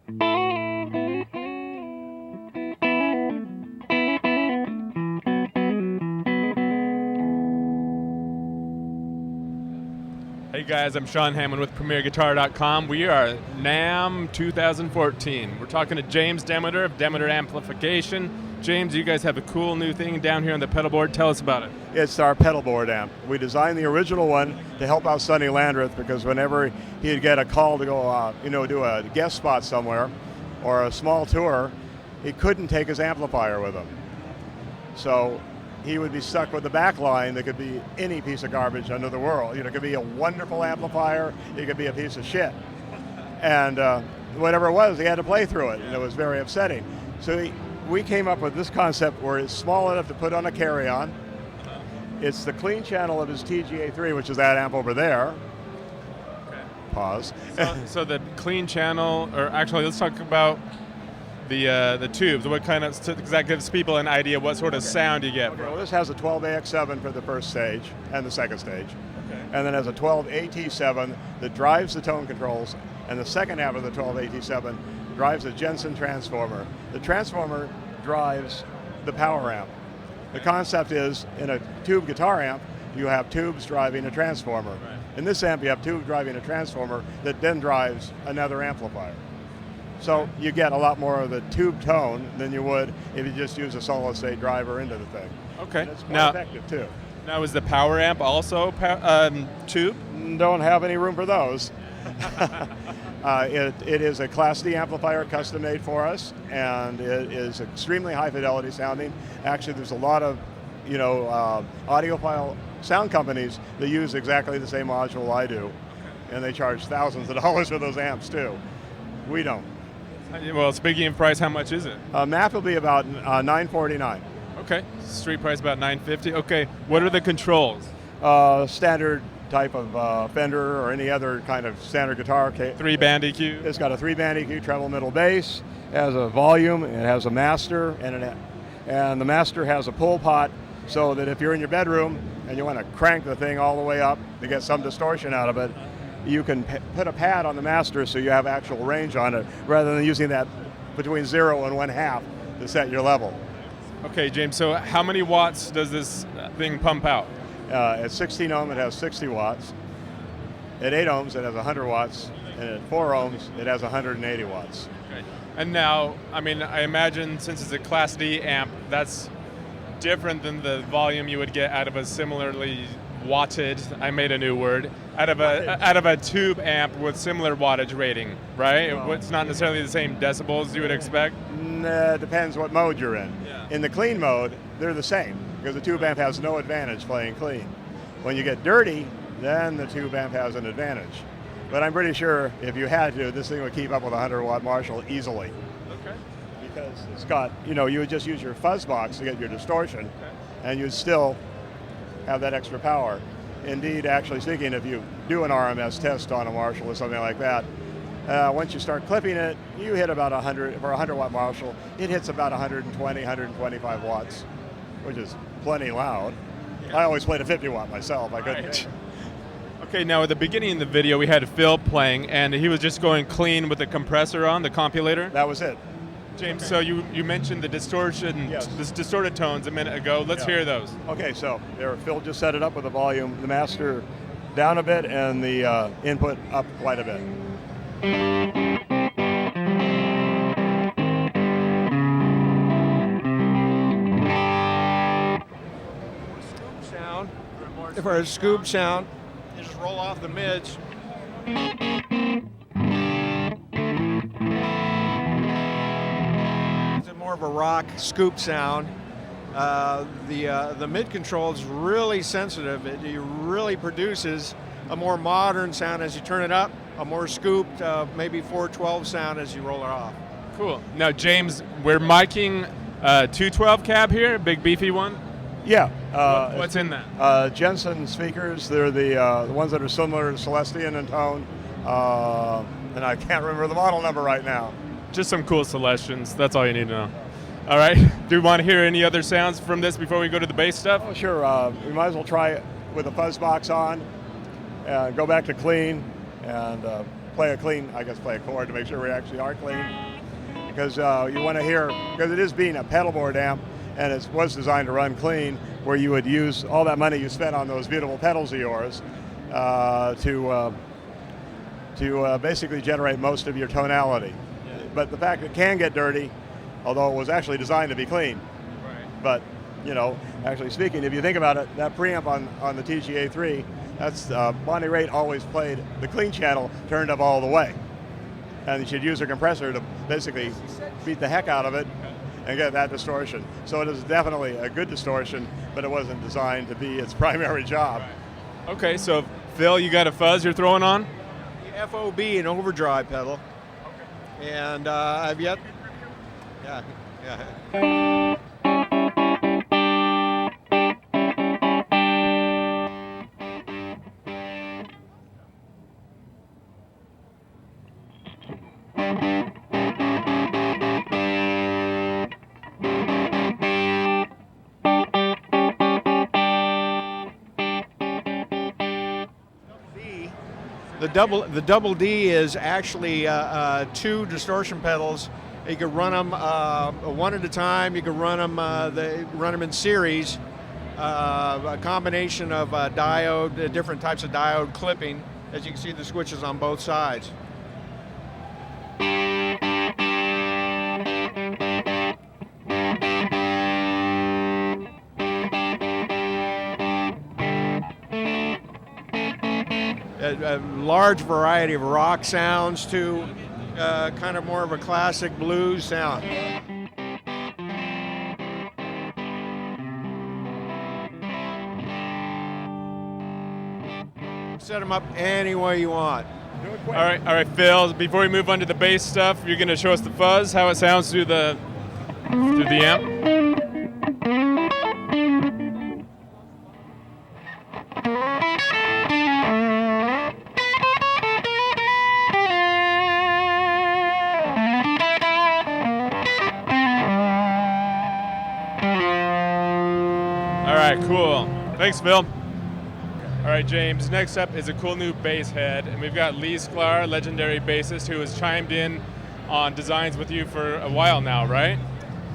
Hey guys, I'm Sean Hammond with PremierGuitar.com. We are at NAMM 2014. We're talking to James Demeter of Demeter Amplification. James, you guys have a cool new thing down here on the pedal board. Tell us about it. It's our pedal board amp. We designed the original one to help out Sonny Landreth, because whenever he'd get a call to go, do a guest spot somewhere or a small tour, he couldn't take his amplifier with him. So he would be stuck with the back line that could be any piece of garbage under the world. It could be a wonderful amplifier, it could be a piece of shit. And whatever it was, he had to play through it, and it was very upsetting. So we came up with this concept where it's small enough to put on a carry-on. It's the clean channel of his TGA-3, which is that amp over there. Okay. Pause. So the clean channel, or actually let's talk about the tubes. What kind of, that gives people an idea what sort of sound you get. Okay, well, this has a 12AX7 for the first stage and the second stage. Okay. And then has a 12AT7 that drives the tone controls, and the second half of the 12AT7 drives a Jensen transformer. The transformer drives the power amp. The concept is, in a tube guitar amp, you have tubes driving a transformer. Right. In this amp, you have tubes driving a transformer that then drives another amplifier. So you get a lot more of the tube tone than you would if you just use a solid state driver into the thing. Okay. And it's more effective too. Now, is the power amp also tube? Don't have any room for those. It is a Class D amplifier, custom made for us, and it is extremely high fidelity sounding. Actually, there's a lot of, audiophile sound companies that use exactly the same module I do, and they charge thousands of dollars for those amps too. We don't. Well, speaking of price, how much is it? MAP will be about $949. Okay, street price about $950. Okay, what are the controls? Standard type of Fender or any other kind of standard guitar. 3-band EQ? It's got a 3-band EQ, treble, middle, bass. It has a volume, it has a master, and the master has a pull pot, so that if you're in your bedroom and you want to crank the thing all the way up to get some distortion out of it, you can put a pad on the master so you have actual range on it, rather than using that between 0 and 1/2 to set your level. Okay, James, so how many watts does this thing pump out? At 16 ohm, it has 60 watts. At 8 ohms, it has 100 watts. And at 4 ohms, it has 180 watts. Okay. And now, I imagine since it's a Class D amp, that's different than the volume you would get out of a similarly watted, I made a new word, out of a tube amp with similar wattage rating, right? Well, it's not necessarily the same decibels you would expect? It depends what mode you're in. Yeah. In the clean mode, they're the same, because the tube amp has no advantage playing clean. When you get dirty, then the tube amp has an advantage. But I'm pretty sure if you had to, this thing would keep up with a 100-watt Marshall easily. Okay. Because it's got, you would just use your fuzz box to get your distortion, okay, and you'd still have that extra power. Indeed, actually speaking, if you do an RMS test on a Marshall or something like that, once you start clipping it, you hit about 100, for a 100-watt Marshall, it hits about 120, 125 watts, which is plenty loud. Yeah. I always played a 50-watt myself, I couldn't. Right. Okay, now at the beginning of the video, we had Phil playing, and he was just going clean with the compressor on, the compulator. That was it. James, okay. So you mentioned the distortion, yes, the distorted tones a minute ago. Let's hear those. Okay, so there, Phil just set it up with the volume, the master down a bit, and the input up quite a bit. For a scoop sound, you just roll off the mids. It's more of a rock scoop sound. The mid control is really sensitive. It really produces a more modern sound as you turn it up, a more scooped, maybe 412 sound as you roll it off. Cool. Now, James, we're miking 212 cab here, big beefy one. Yeah. What's in that? Jensen speakers. They're the ones that are similar to Celestian in tone, and I can't remember the model number right now. Just some cool selections. That's all you need to know. All right. Do you want to hear any other sounds from this before we go to the bass stuff? Oh, sure. We might as well try it with a fuzz box on, go back to clean, and play a chord to make sure we actually are clean. Because you want to hear, because it is being a pedal board amp, and it was designed to run clean, where you would use all that money you spent on those beautiful pedals of yours to basically generate most of your tonality. Yeah. But the fact it can get dirty, although it was actually designed to be clean. Right. But, actually speaking, if you think about it, that preamp on the TGA-3, that's Bonnie Raitt always played the clean channel turned up all the way. And she'd use her compressor to basically beat the heck out of it and get that distortion. So it is definitely a good distortion, but it wasn't designed to be its primary job. Right. Okay, so Phil, you got a fuzz you're throwing on? The FOB, an overdrive pedal. Okay. And I've yet, yeah. The double D is actually 2 distortion pedals. You can run them one at a time. You can run them in series. A combination of diode, different types of diode clipping. As you can see, the switches on both sides. A large variety of rock sounds to kind of more of a classic blues sound. Set them up any way you want. All right, Phil. Before we move on to the bass stuff, you're going to show us the fuzz, how it sounds through the amp. Cool. Thanks, Phil. All right, James, next up is a cool new bass head, and we've got Lee Sklar, legendary bassist, who has chimed in on designs with you for a while now, right?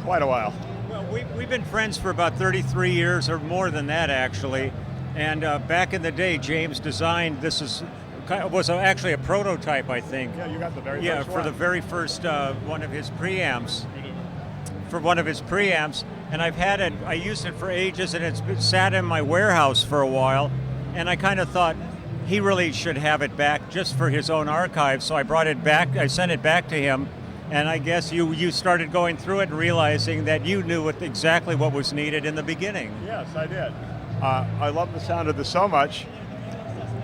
Quite a while. Well, we've been friends for about 33 years, or more than that, actually. And back in the day, James designed, was actually a prototype, I think. Yeah, you got the very first one. Yeah, for the very first one of his preamps. And I've had it, I used it for ages, and it's sat in my warehouse for a while, and I kind of thought he really should have it back just for his own archive, so I brought it back, I sent it back to him, and I guess you started going through it and realizing that you knew exactly what was needed in the beginning. Yes, I did. I love the sound of this so much,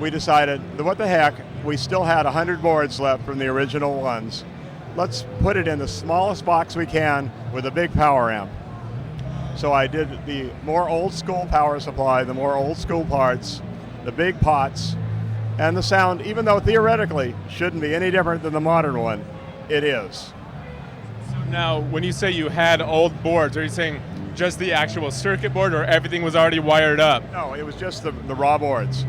we decided, what the heck, we still had 100 boards left from the original ones. Let's put it in the smallest box we can with a big power amp. So I did the more old school power supply, the more old school parts, the big pots, and the sound, even though theoretically shouldn't be any different than the modern one, it is. So now, when you say you had old boards, are you saying just the actual circuit board, or everything was already wired up? No, it was just the raw boards.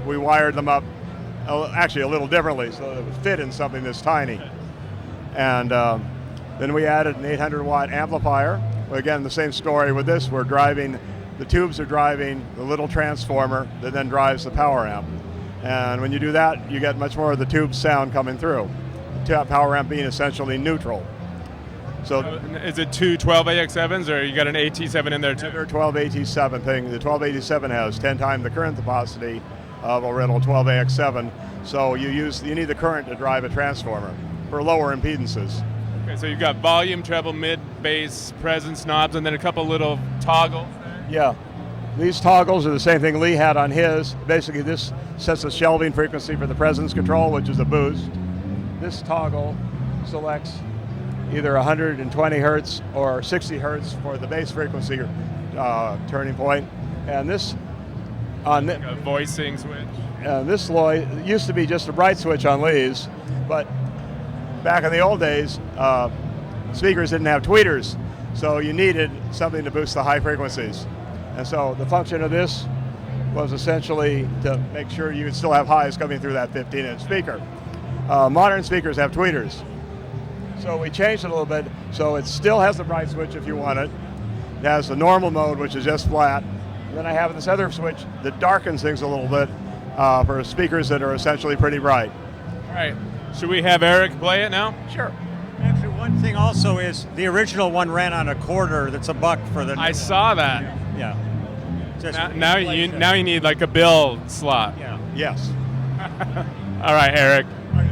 We wired them up actually a little differently so that it would fit in something this tiny. And then we added an 800-watt amplifier. Again, the same story with this. The tubes are driving the little transformer that then drives the power amp. And when you do that, you get much more of the tube sound coming through. The power amp being essentially neutral. So is it two 12AX7s, or you got an AT7 in there too? Another 12AT7 thing. The 12AT7 has 10 times the current capacity of a original 12AX7. So you need the current to drive a transformer for lower impedances. Okay, so you've got volume, treble, mid, bass, presence knobs, and then a couple little toggles there? Yeah. These toggles are the same thing Lee had on his. Basically, this sets the shelving frequency for the presence control, which is a boost. This toggle selects either 120 hertz or 60 hertz for the bass frequency turning point. And this on like a voicing switch. This used to be just a bright switch on Lee's, but back in the old days, speakers didn't have tweeters, so you needed something to boost the high frequencies. And so the function of this was essentially to make sure you could still have highs coming through that 15-inch speaker. Modern speakers have tweeters. So we changed it a little bit, so it still has the bright switch if you want it. It has the normal mode, which is just flat. And then I have this other switch that darkens things a little bit for speakers that are essentially pretty bright. All right. Should we have Eric play it now? Sure. Actually, one thing also is the original one ran on a quarter. That's $1 for the. I saw that. Yeah. Just Now you need like a bill slot. Yeah. Yes. All right, Eric.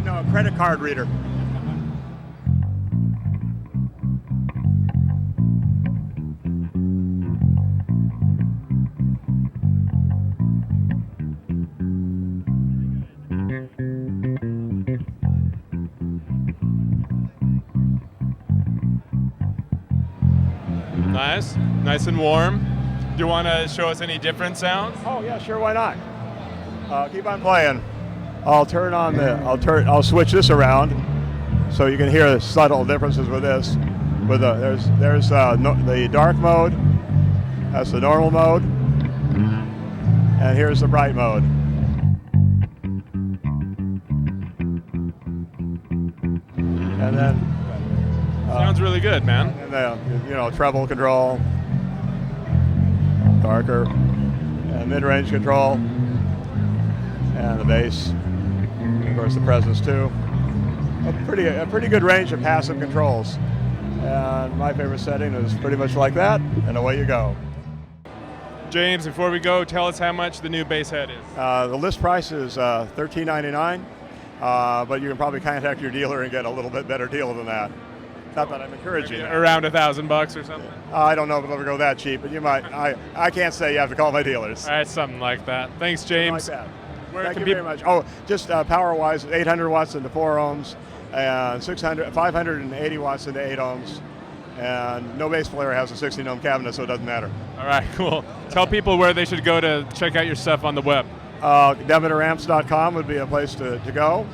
No, a credit card reader. Nice and warm. Do you want to show us any different sounds? Oh yeah, sure. Why not? Keep on playing. I'll switch this around so you can hear the subtle differences with this. With there's the dark mode. That's the normal mode. And here's the bright mode. And then Sounds really good, man. And the treble control, darker, and mid-range control, and the bass. Of course, the presence too. A pretty good range of passive controls. And my favorite setting is pretty much like that, and away you go. James, before we go, tell us how much the new bass head is. The list price is $13.99, but you can probably contact your dealer and get a little bit better deal than that. Not that I'm encouraging. Around $1,000 or something. I don't know if it'll ever go that cheap, but you might. I can't say. You have to call my dealers. All right, something like that. Thanks, James. Like that. Where Thank can you very much. Oh, just power-wise, 800 watts into 4 ohms, and 580 watts into 8 ohms, and no bass player has a 16 ohm cabinet, so it doesn't matter. All right, cool. Tell people where they should go to check out your stuff on the web. DemeterAmps.com would be a place to go,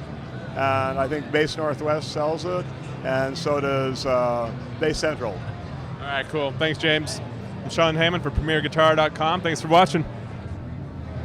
and I think Bass Northwest sells it, and so does Bass Central. All right, cool. Thanks, James. I'm Sean Hammond for PremierGuitar.com. Thanks for watching.